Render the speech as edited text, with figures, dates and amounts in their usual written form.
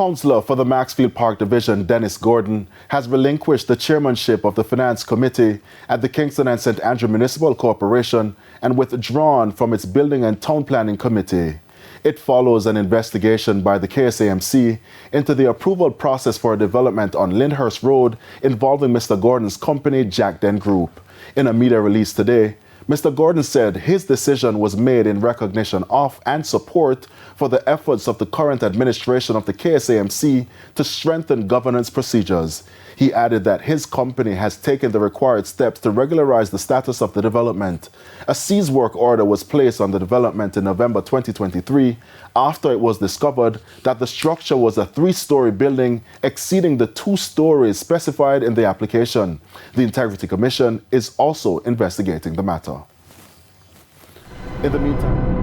Councillor for the Maxfield Park Division, Dennis Gordon, has relinquished the chairmanship of the Finance Committee at the Kingston and St. Andrew Municipal Corporation and withdrawn from its Building and Town Planning Committee. It follows an investigation by the KSAMC into the approval process for a development on Lyndhurst Road involving Mr. Gordon's company, Jack Den Group. In a media release today, Mr. Gordon said his decision was made in recognition of and support for the efforts of the current administration of the KSAMC to strengthen governance procedures. He added that his company has taken the required steps to regularize the status of the development. A seize work order was placed on the development in November 2023 after it was discovered that the structure was a 3-story building exceeding the 2 stories specified in the application. The Integrity Commission is also investigating the matter. In the meantime,